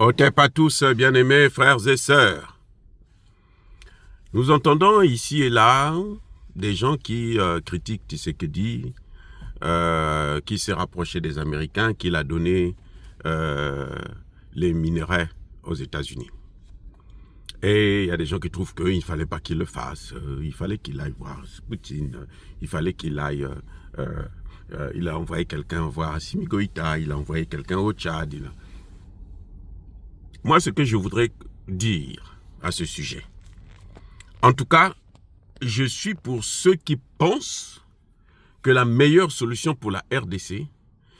Otep à tous, bien-aimés frères et sœurs. Nous entendons ici et là des gens qui critiquent Tshisekedi, qui s'est rapproché des Américains, qui a donné les minerais aux États-Unis. Et il y a des gens qui trouvent qu'il ne fallait pas qu'il le fasse. Il fallait qu'il aille voir Poutine. Il fallait qu'il aille... il a envoyé quelqu'un voir Assimi Goïta. Il a envoyé quelqu'un au Tchad. Moi, ce que je voudrais dire à ce sujet, en tout cas, je suis pour ceux qui pensent que la meilleure solution pour la RDC,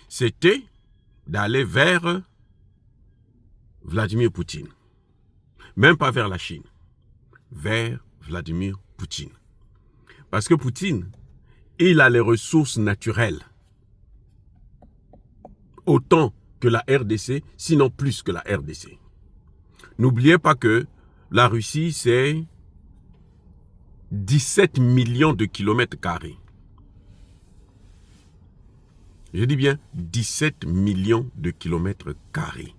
c'était d'aller vers Vladimir Poutine. Même pas vers la Chine, vers Vladimir Poutine. Parce que Poutine, il a les ressources naturelles, autant que la RDC, sinon plus que la RDC. N'oubliez pas que la Russie, c'est 17 millions de kilomètres carrés. Je dis bien 17 millions de kilomètres carrés.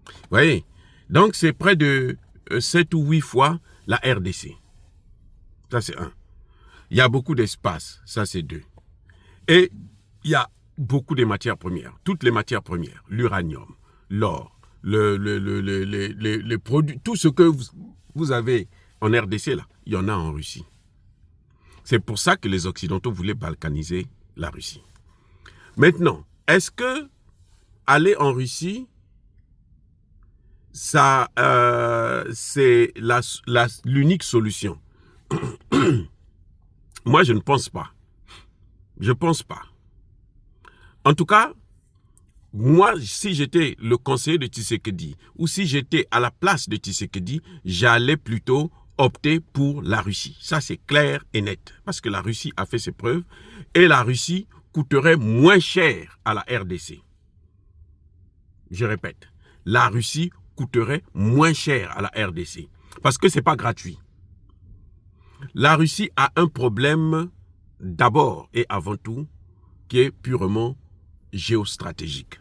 Vous voyez, donc c'est près de 7 ou 8 fois la RDC. Ça c'est 1. Il y a beaucoup d'espace, ça c'est 2. Et il y a beaucoup de matières premières, toutes les matières premières, l'uranium, l'or, les produits, tout ce que vous avez en RDC là, il y en a en Russie. C'est pour ça que les Occidentaux voulaient balkaniser la Russie. Maintenant, est-ce que aller en Russie, ça, c'est l'unique solution? Moi, je ne pense pas. Je ne pense pas. En tout cas, moi, si j'étais le conseiller de Tshisekedi ou si j'étais à la place de Tshisekedi, j'allais plutôt opter pour la Russie. Ça, c'est clair et net. Parce que la Russie a fait ses preuves et la Russie coûterait moins cher à la RDC. Je répète, la Russie coûterait moins cher à la RDC. Parce que ce n'est pas gratuit. La Russie a un problème d'abord et avant tout qui est purement géostratégique.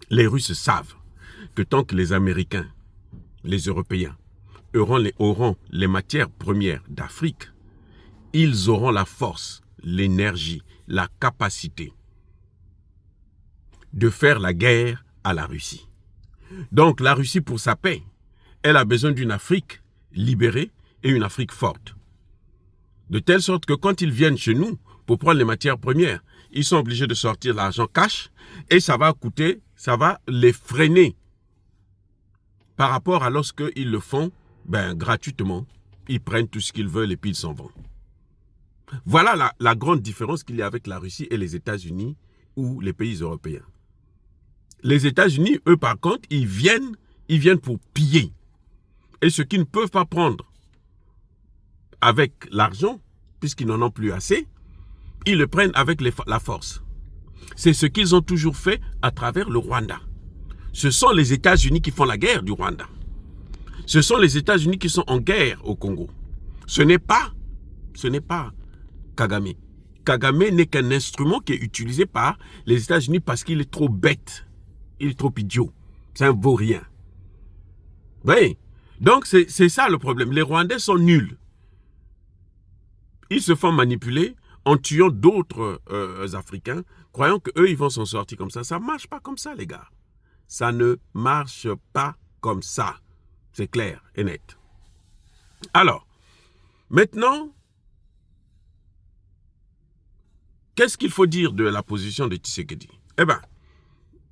Les Russes savent que tant que les Américains, les Européens, auront les matières premières d'Afrique, ils auront la force, l'énergie, la capacité de faire la guerre à la Russie. Donc la Russie, pour sa paix, elle a besoin d'une Afrique libérée et une Afrique forte. De telle sorte que quand ils viennent chez nous pour prendre les matières premières, ils sont obligés de sortir l'argent cash et ça va coûter, ça va les freiner par rapport à lorsqu'ils le font gratuitement. Ils prennent tout ce qu'ils veulent et puis ils s'en vont. Voilà la grande différence qu'il y a avec la Russie et les États-Unis ou les pays européens. Les États-Unis, eux, par contre, ils viennent pour piller. Et ce qu'ils ne peuvent pas prendre avec l'argent, puisqu'ils n'en ont plus assez, ils le prennent avec la force. C'est ce qu'ils ont toujours fait à travers le Rwanda. Ce sont les États-Unis qui font la guerre du Rwanda. Ce sont les États-Unis qui sont en guerre au Congo. Ce n'est pas Kagame. Kagame n'est qu'un instrument qui est utilisé par les États-Unis parce qu'il est trop bête. Il est trop idiot. Ça ne vaut rien. Vous voyez? Donc c'est ça le problème. Les Rwandais sont nuls. Ils se font manipuler en tuant d'autres Africains, croyant qu'eux, ils vont s'en sortir comme ça. Ça ne marche pas comme ça, les gars. Ça ne marche pas comme ça. C'est clair et net. Alors, maintenant, qu'est-ce qu'il faut dire de la position de Tshisekedi? Eh bien,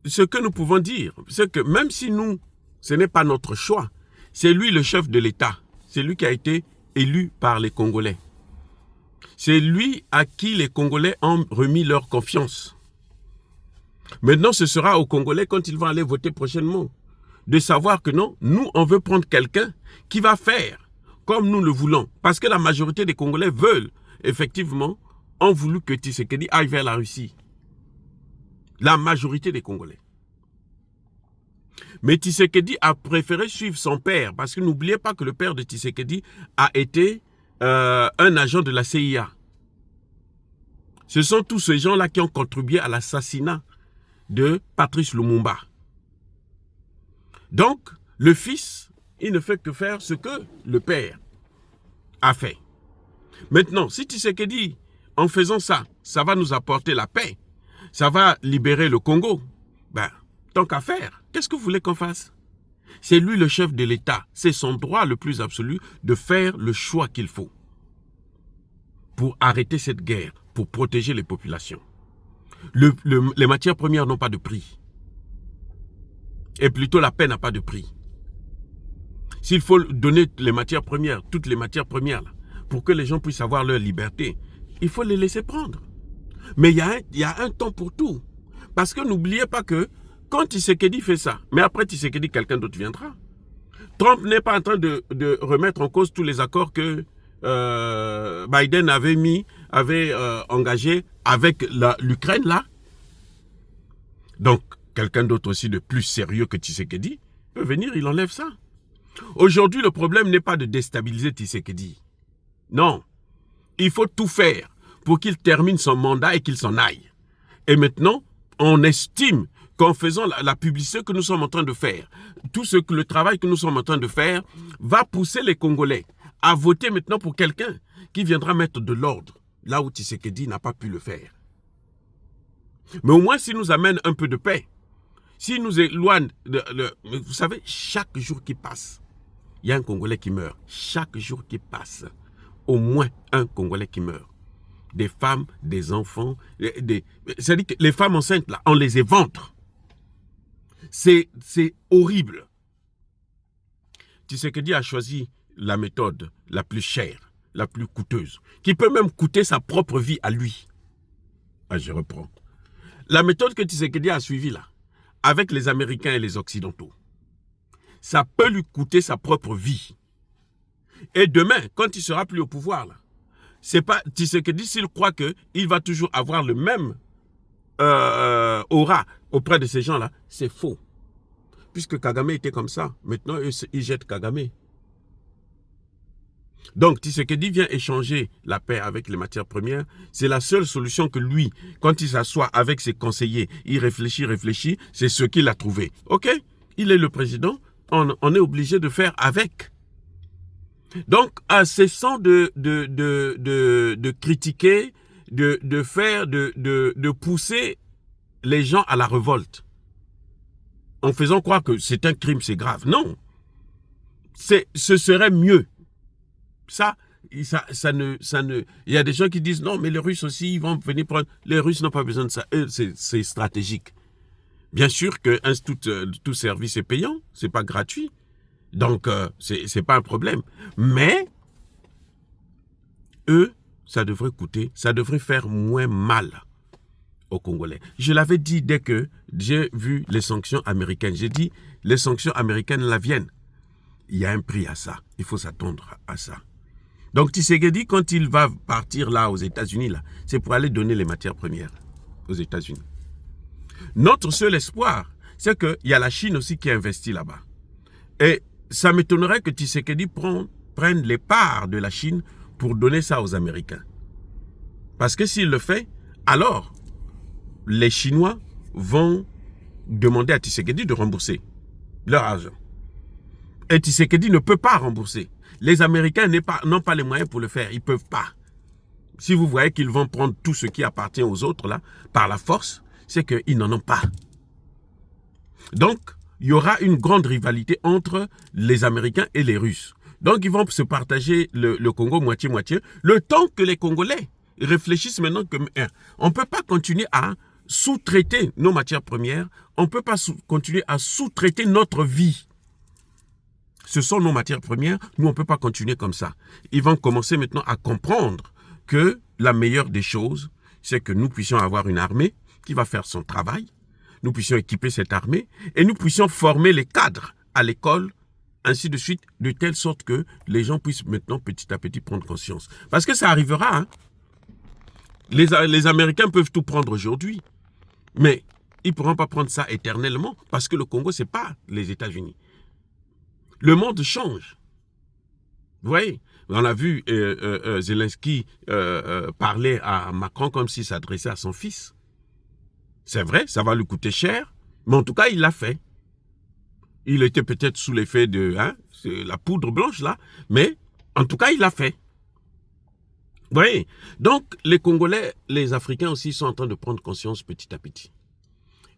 ce que nous pouvons dire, c'est que même si nous, ce n'est pas notre choix, c'est lui le chef de l'État. C'est lui qui a été élu par les Congolais. C'est lui à qui les Congolais ont remis leur confiance. Maintenant, ce sera aux Congolais, quand ils vont aller voter prochainement, de savoir que non, nous, on veut prendre quelqu'un qui va faire comme nous le voulons. Parce que la majorité des Congolais veulent, effectivement, ont voulu que Tshisekedi aille vers la Russie. La majorité des Congolais. Mais Tshisekedi a préféré suivre son père, parce que n'oubliez pas que le père de Tshisekedi a été un agent de la CIA. Ce sont tous ces gens-là qui ont contribué à l'assassinat de Patrice Lumumba. Donc, le fils, il ne fait que faire ce que le père a fait. Maintenant, si Tshisekedi, en faisant ça, ça va nous apporter la paix, ça va libérer le Congo, ben, tant qu'à faire, qu'est-ce que vous voulez qu'on fasse? C'est lui le chef de l'État, c'est son droit le plus absolu de faire le choix qu'il faut pour arrêter cette guerre, pour protéger les populations. Les matières premières n'ont pas de prix. Et plutôt la paix n'a pas de prix. S'il faut donner les matières premières, toutes les matières premières, là, pour que les gens puissent avoir leur liberté, il faut les laisser prendre. Mais il y a un temps pour tout. Parce que n'oubliez pas que quand Tshisekedi fait ça, mais après Tshisekedi, quelqu'un d'autre viendra. Trump n'est pas en train de remettre en cause tous les accords que Biden avait engagés avec l'Ukraine là. Donc, quelqu'un d'autre aussi de plus sérieux que Tshisekedi peut venir, il enlève ça. Aujourd'hui, le problème n'est pas de déstabiliser Tshisekedi. Non. Il faut tout faire pour qu'il termine son mandat et qu'il s'en aille. Et maintenant, on estime qu'en faisant la publicité que nous sommes en train de faire, le travail que nous sommes en train de faire, va pousser les Congolais à voter maintenant pour quelqu'un qui viendra mettre de l'ordre là où Tshisekedi n'a pas pu le faire. Mais au moins, s'il nous amène un peu de paix, s'il nous éloigne, vous savez, chaque jour qui passe, il y a un Congolais qui meurt. Chaque jour qui passe, au moins un Congolais qui meurt. Des femmes, des enfants, c'est-à-dire que les femmes enceintes, là, on les éventre. C'est horrible. Tshisekedi a choisi la méthode la plus chère, la plus coûteuse, qui peut même coûter sa propre vie à lui. Ah, je reprends. La méthode que Tshisekedi a suivie là, avec les Américains et les Occidentaux, ça peut lui coûter sa propre vie. Et demain, quand il sera plus au pouvoir, là, c'est pas Tshisekedi, s'il croit qu'il va toujours avoir le même aura auprès de ces gens-là, c'est faux. Puisque Kagame était comme ça, maintenant ils jettent Kagame. Donc Tshisekedi vient échanger la paix avec les matières premières. C'est la seule solution que lui, quand il s'assoit avec ses conseillers, il réfléchit, c'est ce qu'il a trouvé. Ok? Il est le président, on est obligé de faire avec. Donc, cessons de critiquer, de pousser les gens à la révolte. En faisant croire que c'est un crime, c'est grave. Non. Ce serait mieux. Il y a des gens qui disent non, mais les Russes aussi, ils vont venir prendre. Les Russes n'ont pas besoin de ça. Eux, c'est stratégique. Bien sûr que tout service est payant, c'est pas gratuit. Donc, c'est pas un problème. Mais, eux, ça devrait coûter, ça devrait faire moins mal aux Congolais. Je l'avais dit dès que j'ai vu les sanctions américaines. J'ai dit, les sanctions américaines là viennent. Il y a un prix à ça. Il faut s'attendre à ça. Donc, Tshisekedi, quand il va partir là aux États-Unis, là, c'est pour aller donner les matières premières aux États-Unis. Notre seul espoir, c'est qu'il y a la Chine aussi qui investit là-bas. Et ça m'étonnerait que Tshisekedi prenne les parts de la Chine pour donner ça aux Américains. Parce que s'il le fait, alors les Chinois vont demander à Tshisekedi de rembourser leur argent. Et Tshisekedi ne peut pas rembourser. Les Américains n'ont pas les moyens pour le faire. Ils ne peuvent pas. Si vous voyez qu'ils vont prendre tout ce qui appartient aux autres là, par la force, c'est qu'ils n'en ont pas. Donc, il y aura une grande rivalité entre les Américains et les Russes. Donc, ils vont se partager le Congo moitié-moitié. Le temps que les Congolais réfléchissent maintenant que on ne peut pas continuer à sous-traiter nos matières premières. On ne peut pas continuer à sous-traiter notre vie. Ce sont nos matières premières. Nous, on ne peut pas continuer comme ça. Ils vont commencer maintenant à comprendre que la meilleure des choses, c'est que nous puissions avoir une armée qui va faire son travail. Nous puissions équiper cette armée et nous puissions former les cadres à l'école, ainsi de suite, de telle sorte que les gens puissent maintenant petit à petit prendre conscience. Parce que ça arrivera. Hein. Les Américains peuvent tout prendre aujourd'hui, mais ils ne pourront pas prendre ça éternellement parce que le Congo, ce n'est pas les États-Unis. Le monde change. Vous voyez, on a vu Zelensky parler à Macron comme s'il s'adressait à son fils. C'est vrai, ça va lui coûter cher, mais en tout cas, il l'a fait. Il était peut-être sous l'effet de la poudre blanche, là, mais en tout cas, il l'a fait. Vous voyez? Donc, les Congolais, les Africains aussi sont en train de prendre conscience petit à petit.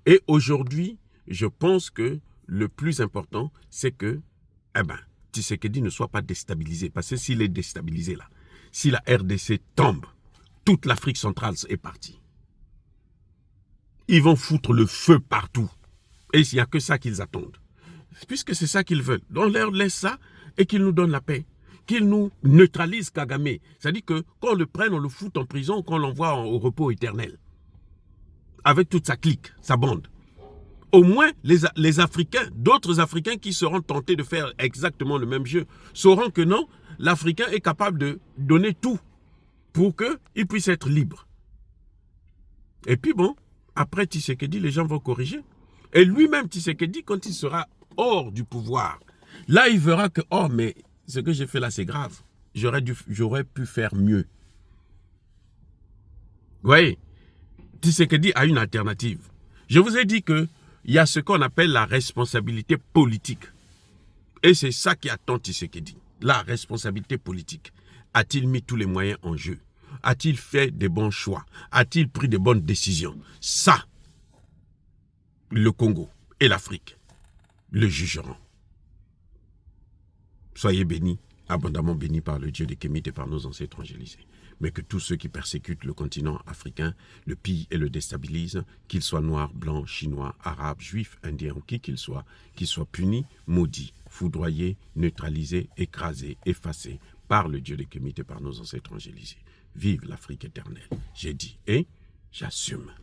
Et aujourd'hui, je pense que le plus important, c'est que Tshisekedi ne soit pas déstabilisé. Parce que s'il est déstabilisé, là, si la RDC tombe, toute l'Afrique centrale est partie. Ils vont foutre le feu partout. Et il n'y a que ça qu'ils attendent. Puisque c'est ça qu'ils veulent. On leur laisse ça et qu'ils nous donnent la paix. Qu'ils nous neutralisent Kagame. C'est-à-dire que quand on le prenne, on le fout en prison, qu'on l'envoie au repos éternel. Avec toute sa clique, sa bande. Au moins, les Africains, d'autres Africains qui seront tentés de faire exactement le même jeu, sauront que non, l'Africain est capable de donner tout pour qu'il puisse être libre. Et puis bon, après Tshisekedi, les gens vont corriger. Et lui-même, Tshisekedi, quand il sera hors du pouvoir, là, il verra que, oh, mais ce que j'ai fait là, c'est grave. J'aurais pu faire mieux. Vous voyez, Tshisekedi a une alternative. Je vous ai dit qu'il y a ce qu'on appelle la responsabilité politique. Et c'est ça qui attend Tshisekedi. La responsabilité politique. A-t-il mis tous les moyens en jeu? A-t-il fait des bons choix? A-t-il pris de bonnes décisions? Ça, le Congo et l'Afrique le jugeront. Soyez bénis, abondamment bénis par le Dieu des Kémites et par nos ancêtres angélisés. Mais que tous ceux qui persécutent le continent africain, le pillent et le déstabilisent, qu'ils soient noirs, blancs, chinois, arabes, juifs, indiens, qui qu'ils soient punis, maudits, foudroyés, neutralisés, écrasés, effacés par le Dieu des Kémites et par nos ancêtres angélisés. Vive l'Afrique éternelle. J'ai dit et j'assume.